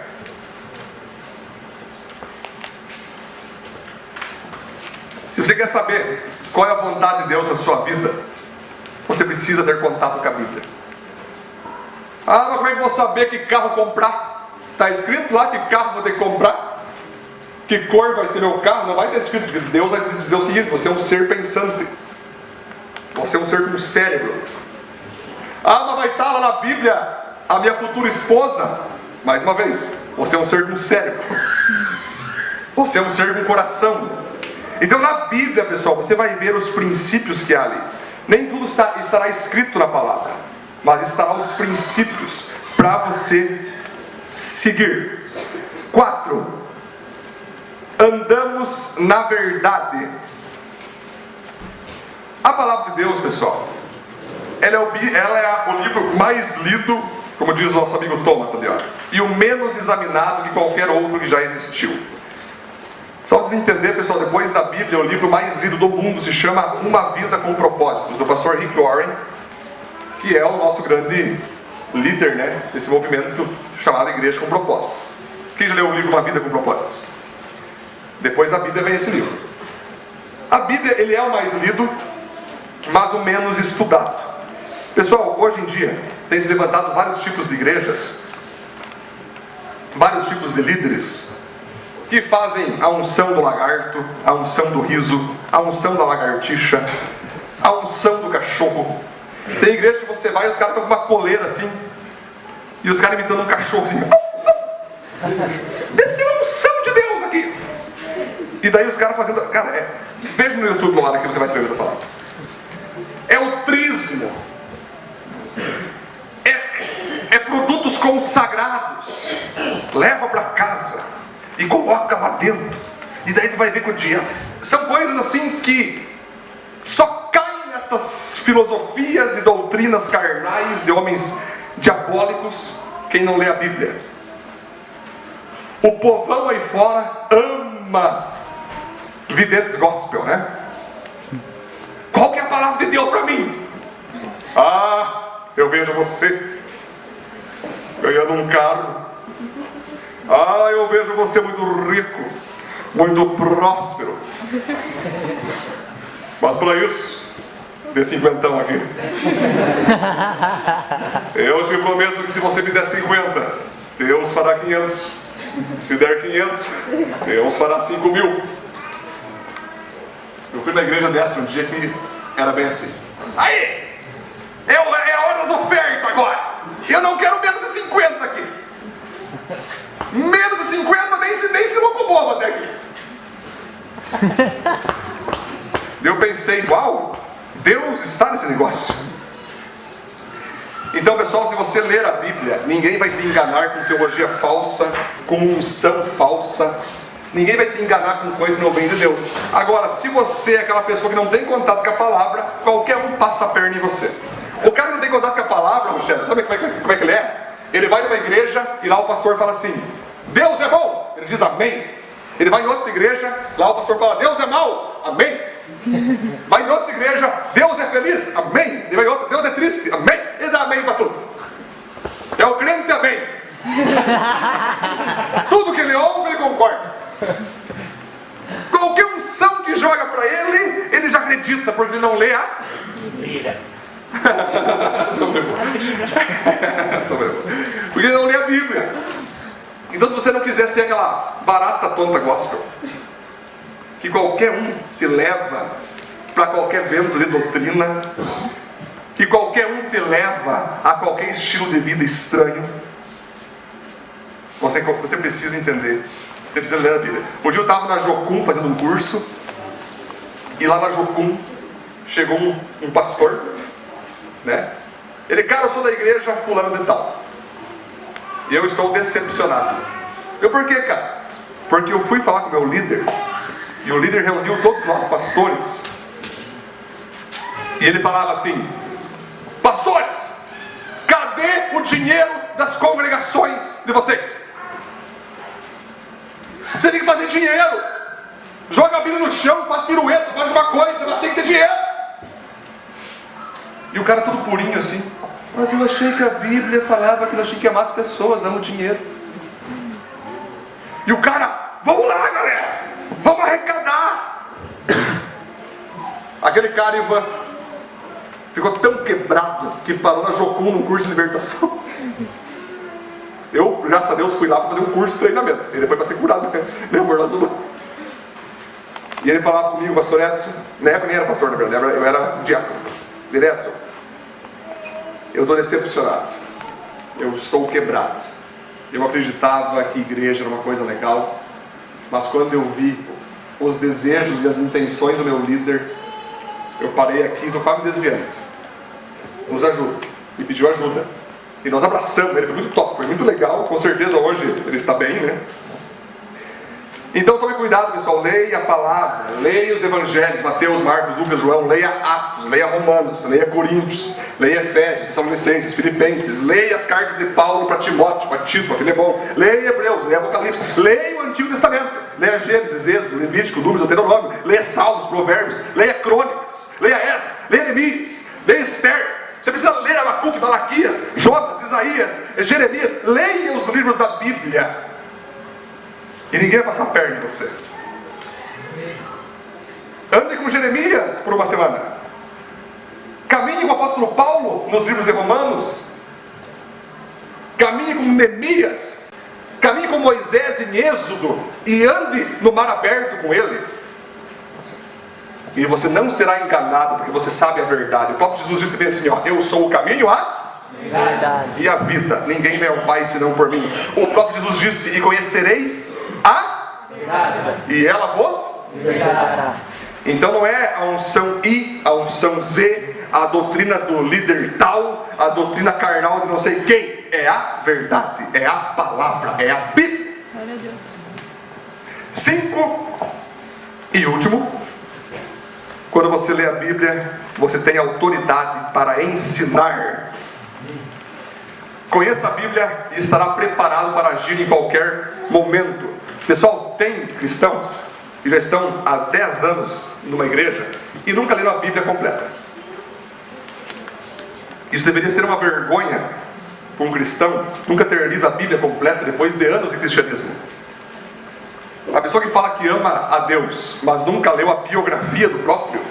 Se você quer saber qual é a vontade de Deus na sua vida, você precisa ter contato com a Bíblia. Ah, mas como é que eu vou saber que carro comprar? Está escrito lá que carro vou ter que comprar? Que cor vai ser meu carro? Não vai ter escrito, porque Deus vai dizer o seguinte: você é um ser pensante. Você é um ser com cérebro. Ah, mas vai estar lá na Bíblia a minha futura esposa? Mais uma vez, você é um ser com cérebro. Você é um ser com coração. Então na Bíblia, pessoal, você vai ver os princípios que há ali. Nem tudo estará escrito na palavra, mas estará os princípios para você seguir. 4. Andamos andamos na verdade. A palavra de Deus, pessoal, ela é o livro mais lido, como diz o nosso amigo Thomas ali, ó, e o menos examinado que qualquer outro que já existiu. Só para vocês entenderem, pessoal, depois da Bíblia, o livro mais lido do mundo se chama Uma Vida com Propósitos, do pastor Rick Warren, que é o nosso grande líder, né, desse movimento chamado Igreja com Propósitos. Quem já leu o livro Uma Vida com Propósitos? Depois da Bíblia vem esse livro. A Bíblia, ele é o mais lido, mas o menos estudado. Pessoal, hoje em dia tem se levantado vários tipos de igrejas, vários tipos de líderes, que fazem a unção do lagarto, a unção do riso, a unção da lagartixa, a unção do cachorro. Tem igreja que você vai e os caras estão com uma coleira assim, e os caras imitando um cachorro assim. Desceu a unção de Deus aqui. E daí os caras fazendo... Cara, veja no YouTube no lado que você vai saber o que eu tô falando. É o trismo. É produtos consagrados. Leva para casa e coloca lá dentro. E daí tu vai ver com o dia. São coisas assim que só caem nessas filosofias e doutrinas carnais de homens diabólicos quem não lê a Bíblia. O povão aí fora ama videntes gospel, né? Qual que é a palavra de Deus para mim? Ah, eu vejo você ganhando um carro. Ah, eu vejo você muito rico, muito próspero. Mas para isso, dê 50 aqui. Eu te prometo que se você me der 50, Deus fará 500. Se der 500, Deus fará 5.000. Eu fui na igreja dessa um dia que era bem assim. Aí! É a hora das ofertas agora! Eu não quero menos de 50 aqui! Menos de 50 nem se locomova até aqui! Eu pensei, uau! Deus está nesse negócio! Então, pessoal, se você ler a Bíblia, ninguém vai te enganar com teologia falsa, com unção falsa. Ninguém vai te enganar com coisa que não vem de Deus. Agora, se você é aquela pessoa que não tem contato com a palavra, qualquer um passa a perna em você. O cara que não tem contato com a palavra, Rochelle, sabe como é que ele é? Ele vai numa igreja e lá o pastor fala assim: Deus é bom! Ele diz amém. Ele vai em outra igreja, lá o pastor fala: Deus é mau! Amém. Vai em outra igreja: Deus é feliz! Amém. Ele vai em outra: Deus é triste! Amém. Ele dá amém para tudo. É o crente amém. Tudo que ele ouve, ele concorda. Qualquer unção que joga para ele, ele já acredita, porque ele não lê a Bíblia. Porque ele não lê a Bíblia. Então, se você não quiser ser aquela barata tonta gospel, que qualquer um te leva para qualquer vento de doutrina, que qualquer um te leva a qualquer estilo de vida estranho, você precisa entender. Você precisa ler a Bíblia. Um dia eu estava na Jocum fazendo um curso, e lá na Jocum chegou um pastor, né? Ele, cara, eu sou da igreja fulano de tal, e eu estou decepcionado. Eu, por quê, cara? Porque eu fui falar com o meu líder, e o líder reuniu todos nós pastores, e ele falava assim: pastores, cadê o dinheiro das congregações de vocês? Você tem que fazer dinheiro. Joga a Bíblia no chão, faz pirueta, faz alguma coisa, mas tem que ter dinheiro. E o cara todo purinho assim: mas eu achei que a Bíblia falava que nós tínhamos que amar as pessoas, não o dinheiro. E o cara: vamos lá, galera, vamos arrecadar. Aquele cara, Ivan, ficou tão quebrado que parou na Jocum num curso de libertação. Eu, graças a Deus, fui lá para fazer um curso de treinamento. Ele foi para ser curado, né, amor? E ele falava comigo: pastor Edson, na época nem era pastor, na verdade, eu era diácono. Ele: Edson, eu estou decepcionado, eu estou quebrado. Eu acreditava que igreja era uma coisa legal, mas quando eu vi os desejos e as intenções do meu líder, eu parei aqui e estou quase me desviando. Nos ajude. E pediu ajuda. E nós abraçamos ele, foi muito top, foi muito legal. Com certeza hoje ele está bem, né? Então tome cuidado, pessoal, leia a palavra, leia os evangelhos, Mateus, Marcos, Lucas, João, leia Atos, leia Romanos, leia Coríntios, leia Efésios, Tessalonicenses, Filipenses, leia as cartas de Paulo para Timóteo, para Tito, para Filemão, leia Hebreus, leia Apocalipse, leia o Antigo Testamento, leia Gênesis, Êxodo, Levítico, Números, Deuteronômio, leia Salmos, Provérbios, leia Crônicas, leia Esdras, leia Neemias, leia Esther. Você precisa ler Abacuque, Malaquias, Jonas, Isaías, Jeremias, leia os livros da Bíblia. E ninguém vai passar perto de você. Ande com Jeremias por uma semana. Caminhe com o apóstolo Paulo nos livros de Romanos. Caminhe com Neemias. Caminhe com Moisés em Êxodo. E ande no mar aberto com ele. E você não será enganado, porque você sabe a verdade. O próprio Jesus disse bem assim, ó, eu sou o caminho, Verdade. e a vida. Ninguém vem ao Pai senão por mim. O próprio Jesus disse, e conhecereis a Verdade. e ela vos. Verdade. Então não é a unção I, a unção Z, a doutrina do líder tal, a doutrina carnal de não sei quem. É a verdade, é a palavra, é a Bíblia. 5 e último, quando você lê a Bíblia, você tem autoridade para ensinar. Conheça a Bíblia e estará preparado para agir em qualquer momento. Pessoal, tem cristãos que já estão há 10 anos numa igreja e nunca leram a Bíblia completa. Isso deveria ser uma vergonha para um cristão nunca ter lido a Bíblia completa depois de anos de cristianismo. A pessoa que fala que ama a Deus, mas nunca leu a biografia do próprio,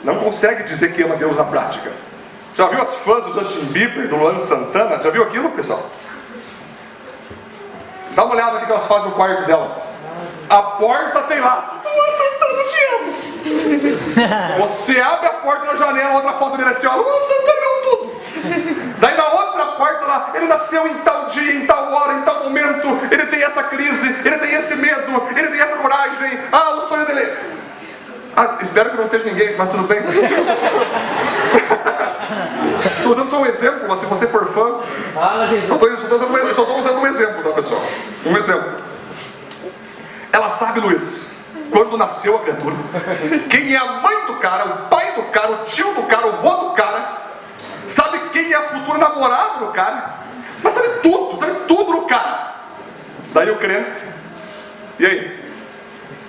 não consegue dizer que ama Deus na prática. Já viu as fãs do Justin Bieber, do Luan Santana? Já viu aquilo, pessoal? Dá uma olhada no que elas fazem no quarto delas. A porta tem lá, Luan Santana, eu te amo. Você abre a porta na janela, outra foto dele assim, ó, Luan Santana é tudo. Daí na outra porta lá, ele nasceu em tal dia, em tal hora, em tal momento, ele tem essa crise, ele tem esse medo, ele tem essa coragem, o sonho dele. Espero que não esteja ninguém, mas tudo bem. Estou usando só um exemplo, mas se você for fã, só estou usando um exemplo, tá, pessoal? Um exemplo. Ela sabe, Luiz, quando nasceu a criatura, quem é a mãe do cara, o pai do cara, o tio do cara, o vô do cara, sabe quem é a futura namorada do cara, mas sabe tudo do cara. Daí o crente, e aí?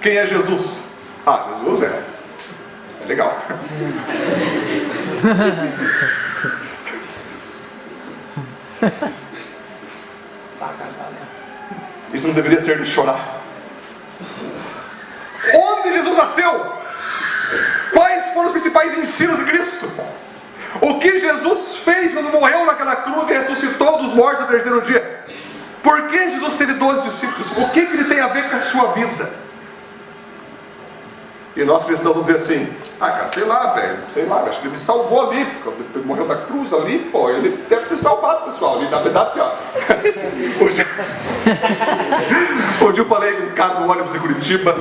Quem é Jesus? Jesus é legal. Isso não deveria ser de chorar. Onde Jesus nasceu? Quais foram os principais ensinos de Cristo? O que Jesus fez quando morreu naquela cruz e ressuscitou dos mortos no terceiro dia? Por que Jesus teve 12 discípulos? O que ele tem a ver com a sua vida? E nós cristãos vamos dizer assim, cara, sei lá, acho que ele me salvou ali, ele morreu da cruz ali, pô, ele deve ter salvado, pessoal, ali, na verdade, ó. Um dia eu falei com um cara no ônibus em Curitiba,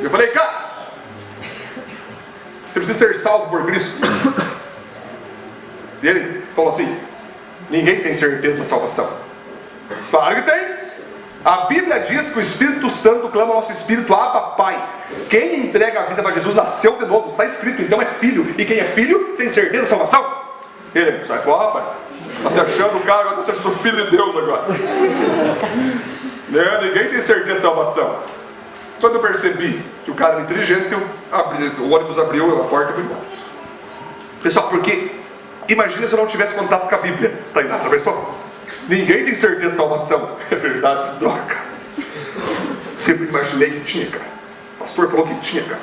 eu falei, cara, você precisa ser salvo por Cristo. E ele falou assim, ninguém tem certeza da salvação. Claro que tem. A Bíblia diz que o Espírito Santo clama ao nosso espírito, Abba, Pai. Quem entrega a vida para Jesus nasceu de novo, está escrito, então é filho. E quem é filho tem certeza da salvação. Ele, sai fora, rapaz. Está se achando o cara, agora está se achando filho de Deus agora. Ninguém tem certeza da salvação. Quando eu percebi que o cara era inteligente, o ônibus abriu, a porta e fui embora. Pessoal, porque imagina se eu não tivesse contato com a Bíblia. Tá já pensou? Ninguém tem certeza de salvação. É verdade, que droga. Sempre imaginei que tinha, cara. O pastor falou que tinha, cara.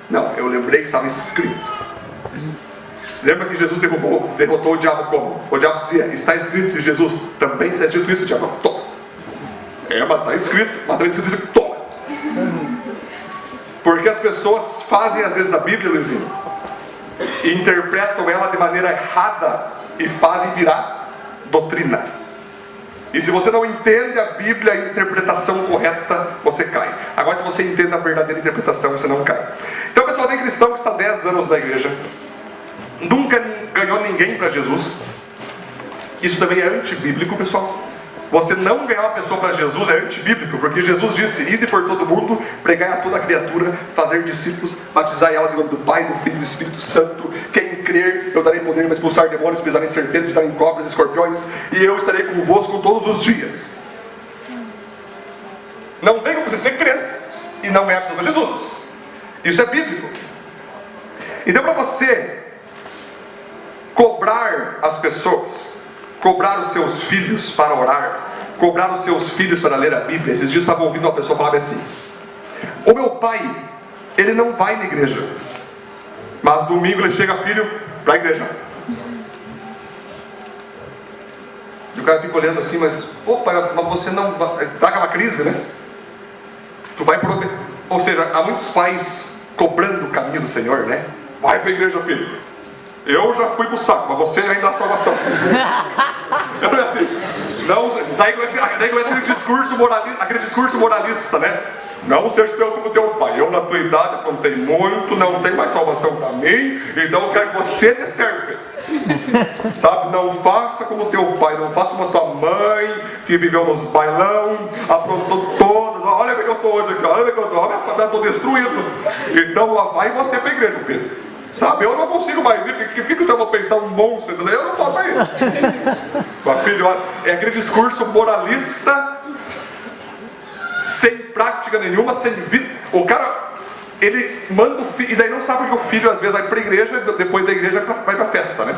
Não, eu lembrei que estava escrito. Lembra que Jesus derrotou o diabo como? O diabo dizia, está escrito de Jesus. Também está escrito isso, diabo. Toma. Mas está escrito. Mas também está escrito, toma. Porque as pessoas fazem às vezes da Bíblia, Luizinho, e interpretam ela de maneira errada e fazem virar doutrina. E se você não entende a Bíblia, a interpretação correta, você cai. Agora, se você entende a verdadeira interpretação, você não cai. Então, pessoal, tem cristão que está 10 anos na igreja, nunca ganhou ninguém para Jesus. Isso também é antibíblico, pessoal. Você não ganhar uma pessoa para Jesus é antibíblico, porque Jesus disse: ide por todo mundo, pregai a toda criatura, fazer discípulos, batizar elas em nome do Pai, do Filho e do Espírito Santo. Quem crer, eu darei poder para expulsar demônios, pisar em serpentes, pisar em cobras, escorpiões, e eu estarei convosco todos os dias. Não tem como você ser crente e não é a pessoa de Jesus. Isso é bíblico. Então, para você cobrar as pessoas, cobrar os seus filhos para orar, cobrar os seus filhos para ler a Bíblia. Esses dias estava ouvindo uma pessoa falar assim: o meu pai, ele não vai na igreja, mas domingo ele chega, filho, para a igreja. E o cara fica olhando assim, mas, pô pai, mas você não vai... Dá aquela crise, né? Tu vai por... Ou seja, há muitos pais cobrando o caminho do Senhor, né? Vai para a igreja, filho. Eu já fui pro saco, mas você ainda dá salvação. Não é assim. Não, daí começa aquele discurso moralista, né? Não seja teu como teu pai. Eu na tua idade aprontei muito, não tem mais salvação para mim, então eu quero que você dê certo, filho. Sabe, não faça como teu pai, não faça como a tua mãe, que viveu nos bailão, aprontou todas. Olha bem que eu estou hoje aqui, olha bem que eu estou, olha, eu estou destruído. Então lá vai você para a igreja, filho. Sabe, eu não consigo mais ir, porque eu vou pensar um monstro, entendeu? Eu não posso mais ir. Mas filho, olha, é aquele discurso moralista, sem prática nenhuma, sem vida. O cara, ele manda o filho, e daí não sabe que o filho às vezes vai para a igreja, depois da igreja vai para a festa, né?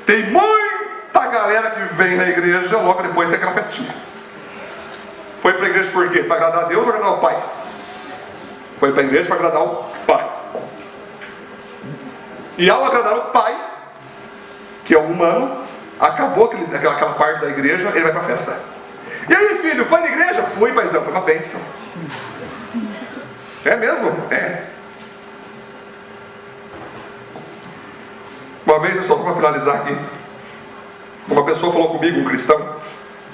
Tem muita galera que vem na igreja, logo depois tem aquela festinha. Foi para a igreja por quê? Para agradar a Deus ou agradar o Pai? Foi para a igreja para agradar o Pai. E ao agradar o Pai, que é o humano, acabou aquela parte da igreja, ele vai para a festa. E aí, filho, foi na igreja? Fui, paizão, foi uma bênção. É mesmo? É. Uma vez, só para finalizar aqui, uma pessoa falou comigo, um cristão,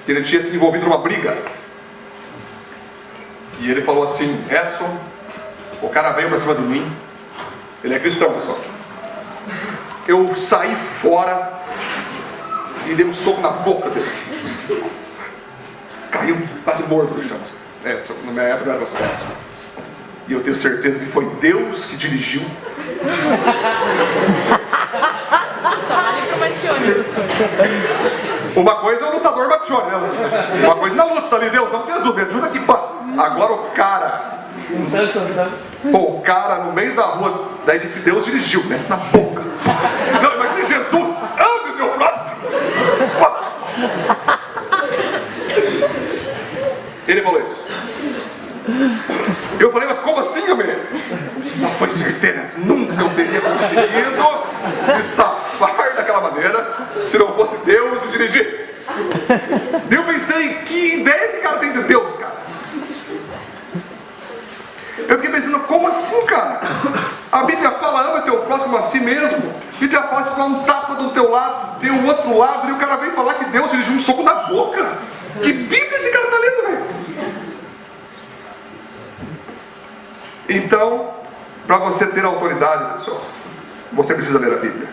que ele tinha se envolvido numa briga. E ele falou assim: Edson, o cara veio para cima de mim. Ele é cristão, pessoal. Eu saí fora e dei um soco na boca dele. Caiu quase morto no chão. Edson, na minha época não era pastor Edson. E eu tenho certeza que foi Deus que dirigiu. Só vale pro Matione essas coisas. Uma coisa é o lutador Matione, né? Uma coisa na luta ali, Deus, não te ajuda, me ajuda aqui, pá. Agora o cara... Pô, o cara no meio da rua, daí disse que Deus dirigiu, né? Na boca. Não, imagine Jesus, ame o meu próximo. Ele falou isso. Eu falei, mas como assim, homem? Não foi certeira, nunca eu teria conseguido me safar daquela maneira se não fosse Deus me dirigir. Eu pensei, que ideia esse cara tem de Deus, cara? Eu fiquei pensando, como assim, cara? A Bíblia fala, ama teu próximo a si mesmo. A Bíblia fala, se tu dá um tapa do teu lado, dê o outro lado, e o cara vem falar que Deus dirigiu um soco na boca. Que Bíblia esse cara tá lendo, velho? Então, para você ter autoridade, pessoal, você precisa ler a Bíblia.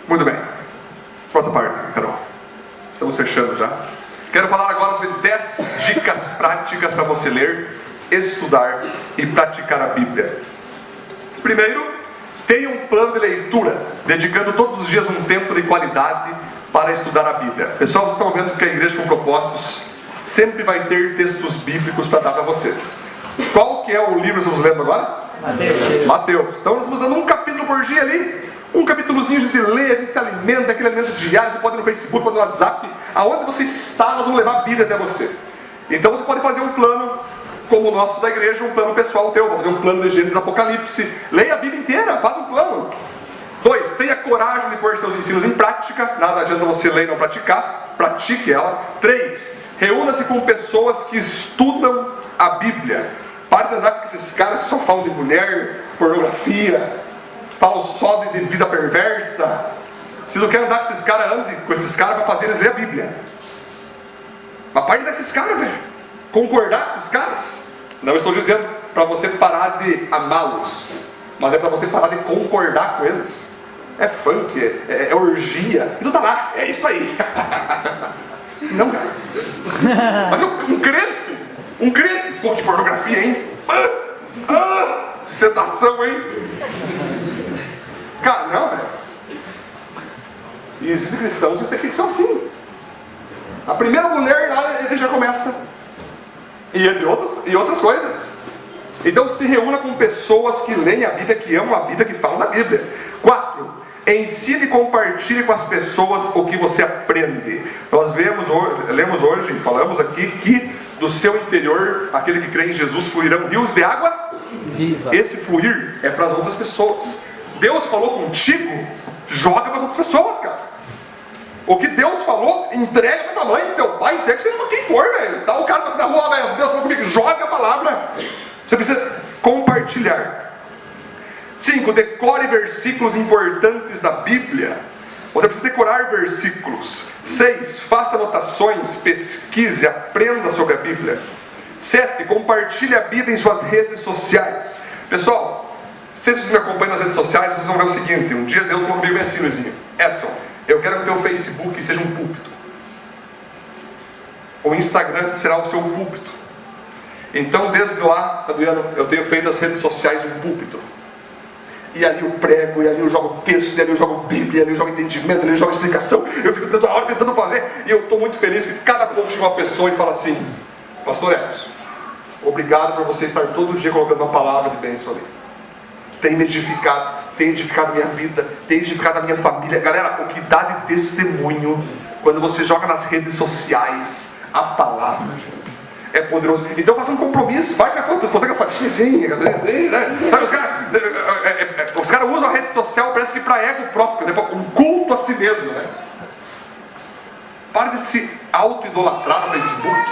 Muito bem. Próxima parte, Carol. Estamos fechando já. Quero falar agora sobre 10 dicas práticas para você ler, estudar e praticar a Bíblia. Primeiro, tenha um plano de leitura, dedicando todos os dias um tempo de qualidade para estudar a Bíblia. Pessoal, vocês estão vendo que a Igreja com Propósitos sempre vai ter textos bíblicos para dar para vocês. Qual que é o livro que estamos lendo agora? Mateus. Então nós estamos dando um capítulo por dia ali. Um capítulozinho a gente lê, a gente se alimenta, aquele alimento diário. Você pode ir no Facebook, pode ir no WhatsApp. Aonde você está, nós vamos levar a Bíblia até você. Então você pode fazer um plano, como o nosso da igreja, um plano pessoal teu. Vamos fazer um plano de Gênesis, Apocalipse. Leia a Bíblia inteira, faz um plano. 2, tenha coragem de pôr seus ensinos em prática. Nada adianta você ler e não praticar. Pratique ela. 3, reúna-se com pessoas que estudam a Bíblia. Pare de andar com esses caras que só falam de mulher, pornografia, falam só de vida perversa. Se não quer andar com esses caras, ande com esses caras para fazer eles ler a Bíblia. Mas pare de andar com esses caras, velho. Concordar com esses caras. Não estou dizendo para você parar de amá-los, mas é para você parar de concordar com eles. é funk, é orgia, então tá lá, é isso aí. Não, cara. Mas um crente, pô, que pornografia, hein? Tentação, hein? Cara, não, velho. E existem cristãos que são assim. A primeira mulher lá, ele já começa. E entre outras coisas. Então se reúna com pessoas que leem a Bíblia, que amam a Bíblia, que falam da Bíblia. 4. Ensine e compartilhe com as pessoas o que você aprende. Nós lemos hoje, falamos aqui, que do seu interior, aquele que crê em Jesus, fluirão rios de água viva. Esse fluir é para as outras pessoas. Deus falou contigo, joga para as outras pessoas, cara. O que Deus falou, entrega para tua mãe, teu pai, entrega para quem for, velho. Tá o cara passando na rua, velho, Deus falou comigo, joga a palavra. Você precisa compartilhar. 5. Decore versículos importantes da Bíblia. Você precisa decorar versículos. 6. Faça anotações, pesquise, aprenda sobre a Bíblia. 7. Compartilhe a Bíblia em suas redes sociais. Pessoal, se vocês me acompanham nas redes sociais, vocês vão ver o seguinte. Um dia Deus falou comigo bem assim, Luizinho: Edson, eu quero que o teu Facebook seja um púlpito. O Instagram será o seu púlpito. Então desde lá, Adriano, eu tenho feito as redes sociais um púlpito. E ali eu prego, e ali eu jogo texto, e ali eu jogo Bíblia, e ali eu jogo entendimento, e ali eu jogo explicação. Eu fico toda hora tentando fazer, e eu estou muito feliz que cada pouco chega uma pessoa e fala assim: Pastor Edson, obrigado por você estar todo dia colocando uma palavra de bênção ali. Tem me edificado, tem edificado a minha vida, tem edificado a minha família. Galera, o que dá de testemunho quando você joga nas redes sociais a palavra, gente, é poderoso. Então faça um compromisso, vai ficar quantas, você com as faixinhas assim, né? Os caras usam a rede social, parece que para ego próprio, né? Um culto a si mesmo, né? Para de se auto-idolatrar no Facebook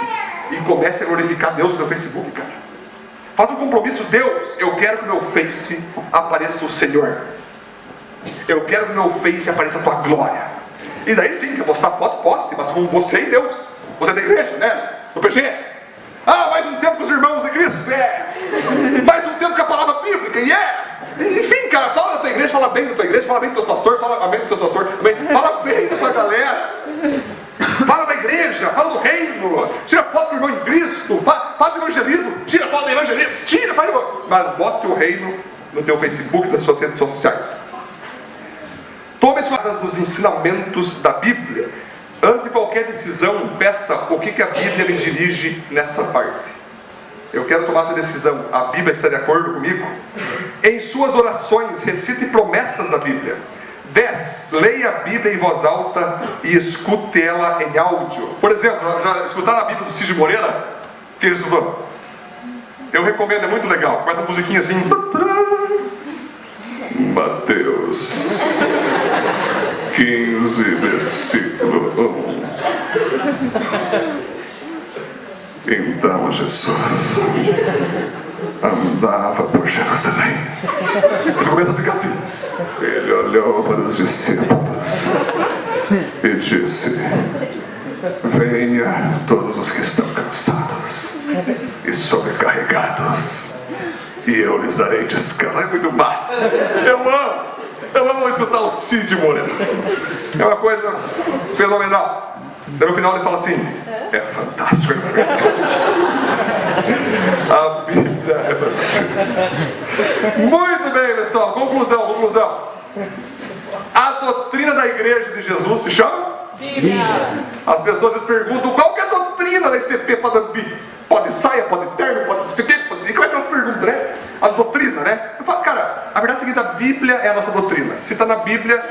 e comece a glorificar Deus no teu Facebook, cara. Faz um compromisso: Deus, eu quero que no meu Face apareça o Senhor. Eu quero que no meu Face apareça a tua glória. E daí sim, quer postar foto, poste, mas com você e Deus. Você é da igreja, né? Do PG. Mais um tempo com os irmãos de Cristo. Mais um tempo com a palavra bíblica. Enfim, cara, fala da tua igreja, fala bem da tua igreja, fala bem dos teus pastores, fala bem dos seus pastores, fala bem da tua galera. Fala da igreja, fala do reino, tira foto com o irmão em Cristo, faz evangelismo, tira foto do evangelismo, mas bote o reino no teu Facebook, nas suas redes sociais. Tome as palavras dos ensinamentos da Bíblia. Antes de qualquer decisão, peça o que a Bíblia me dirige nessa parte. Eu quero tomar essa decisão, a Bíblia está de acordo comigo? Em suas orações, recite promessas da Bíblia. 10. Leia a Bíblia em voz alta e escute ela em áudio. Por exemplo, já escutaram a Bíblia do Cid Moreira? Quem estudou? Eu recomendo, é muito legal. Com essa musiquinha assim. Mateus 15, versículo 1. Então Jesus andava por Jerusalém. Ele começa a ficar assim. Ele olhou para os discípulos e disse: venha todos os que estão cansados e sobrecarregados, e eu lhes darei descanso. É muito massa. Eu amo escutar o Cid Moreira. É uma coisa fenomenal. Daí no final ele fala assim: é fantástico. A Bíblia é fantástica. Muito bem, pessoal. Conclusão. A doutrina da igreja de Jesus se chama Bíblia. As pessoas perguntam: qual que é a doutrina da ICP Panambi? Pode saia, pode terno, pode... E quais são as perguntas, né? As doutrinas, né? Eu falo, cara, a verdade é a seguinte: a Bíblia é a nossa doutrina. Se está na Bíblia,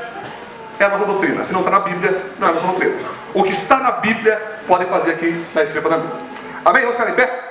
é a nossa doutrina. Se não está na Bíblia, não é a nossa doutrina. O que está na Bíblia, pode fazer aqui na ICP Panambi. Amém? Vamos ficar em pé?